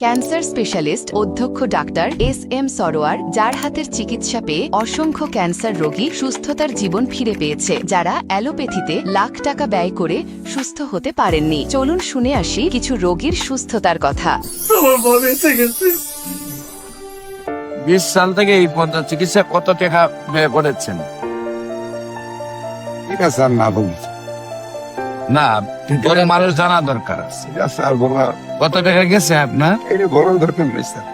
Cancer specialist অধ্যক্ষ doctor S Sarwar, যার হাতের চিকিৎসা পেয়ে অসংখ্য ক্যান্সার রোগী সুস্থতার জীবন ফিরে পেয়েছে, যারা অ্যালোপ্যাথিতে লাখ টাকা ব্যয় করে সুস্থ হতে পারেননি। চলুন শুনে আসি কিছু রোগীর সুস্থতার কথা। 20 সাল থেকে এই পর্যন্ত চিকিৎসা কত টাকা ব্যয় করেছেন? ঠিক আছে, আর না বলি না, পরে মানুষ জানা দরকার আছে। ঠিক আছে, আর বলা কত টাকা গেছে আপনার? এটা বড় দরকার নেই স্যার।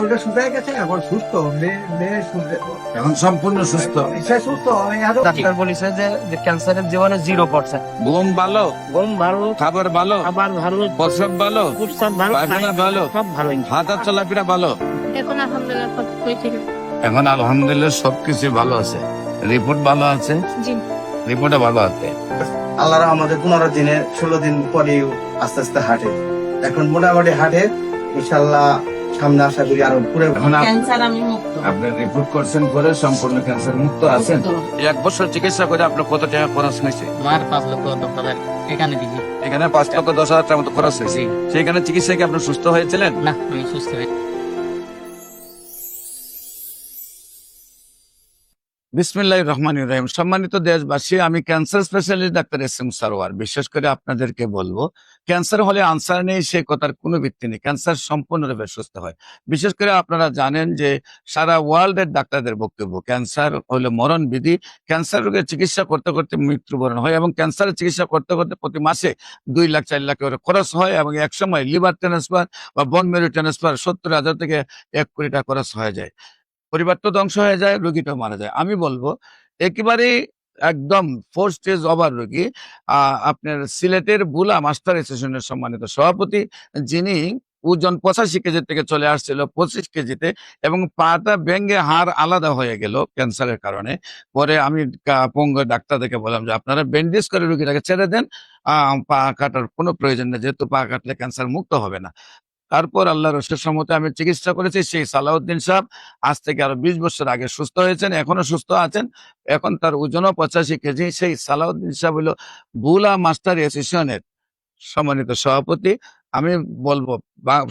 ওটা শুকায় গেছে, এখন সুস্থ এখন সম্পূর্ণ সুস্থ। সুস্থ ডাক্তার বলেছে যে ক্যান্সারের জীবনে 0%। ঘুম ভালো, ঘুম ভালো, খাবার ভালো, খাবার ভালো, প্রস্রাব ভালো, প্রস্রাব ভালো, পায়খানা ভালো, সব ভালো। হাঁটা চলাফেরা ভালো। এখন আলহামদুলিল্লাহ সব ঠিক আছে। এখন আলহামদুলিল্লাহ সবকিছু ভালো আছে, রিপোর্ট ভালো আছে, জি রিপোর্টে ভালো আছে। আল্লাহর আমাদের 15 দিনে 16 দিন পরে আস্তে আস্তে হাঁটে, এখন মোটামুটি হাঁটে। ইনশাল্লাহ সামনে আশা করি আরো পুরো এখন ক্যান্সার আমি মুক্ত। আপনি রিপোর্ট করছেন করে সম্পূর্ণ ক্যান্সার মুক্ত আছেন। এক বছর চিকিৎসা করে আপনার কত টাকা খরচ হয়েছে? আমার 5 লক্ষ 10 হাজার এখানে দিছি। এখানে 5,10,000 টাকার মতো খরচ হয়েছে। সেইখানে চিকিৎসা কি আপনি সুস্থ হয়েছিলেন? না, আমি সুস্থ হয়ে বিসমিল্লাহির রহমানির রহিম। সম্মানিত দেশবাসী, আমি cancer specialist doctor S Sarwar. বিশেষ করে আপনাদেরকে বলবো, ক্যান্সার হলে আনসার নেই সে কথার কোনো ভিত্তি নেই। ক্যান্সার সম্পূর্ণরূপে সুস্থ হয়। বিশেষ করে আপনারা জানেন যে সারা ওয়ার্ল্ডের ডাক্তারদের বক্তব্য ক্যান্সার হলো মরণ বিধি। ক্যান্সার রোগের চিকিৎসা করতে করতে মৃত্যুবরণ হয় এবং ক্যান্সারের চিকিৎসা করতে করতে প্রতি মাসে 2 লাখ 4 লাখ করে খরচ হয় এবং এক সময় লিভার ট্রান্সফার বা বোন ম্যারো ট্রান্সফার 70,000 থেকে 1 কোটি টাকা খরচ হয়ে যায়। পরিবার তো ধ্বংস হয়ে যায়, রোগীটা মারা যায়। আমি বলবো একেবারেই একদম 4 স্টেজ ওভার রোগী আপনার সিলেটের বুলা মাস্টার অ্যাসোসিয়েশনের সম্মানিত সভাপতি, যিনি ওজন 85 কেজি থেকে চলে আসছিল 25 কেজিতে এবং পাটা ভেঙে হাড় আলাদা হয়ে গেল ক্যান্সারের কারণে। পরে আমি পঙ্গ ডাক্তারদেরকে বললাম যে আপনারা ব্যান্ডেজ করে রোগীটাকে ছেড়ে দেন, পা কাটার কোনো প্রয়োজন নেই, যেহেতু পা কাটলে ক্যান্সার মুক্ত হবে না। তারপর আল্লাহর রসের সম্মতে আমি চিকিৎসা করেছি। সেই সালাউদ্দিন সাহেব আজ থেকে আরো 20 বছর আগে সুস্থ হয়েছেন, এখনো সুস্থ আছেন। এখন তার ওজনও 85 কেজি। সেই সালাউদ্দিন সাহেব হলো বুলা মাস্টার অ্যাসোসিয়েশনের সম্মানিত সভাপতি। আমি বলবো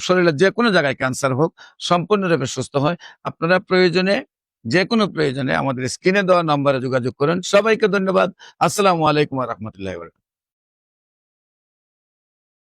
শরীরে যে কোনো জায়গায় ক্যান্সার হোক সম্পূর্ণরূপে সুস্থ হয়। আপনারা প্রয়োজনে যে কোনো প্রয়োজনে আমাদের স্ক্রিনে দেওয়া নম্বরে যোগাযোগ করুন। সবাইকে ধন্যবাদ। আসসালামু আলাইকুম ওয়া রাহমাতুল্লাহি ওয়া বারাকাতুহু।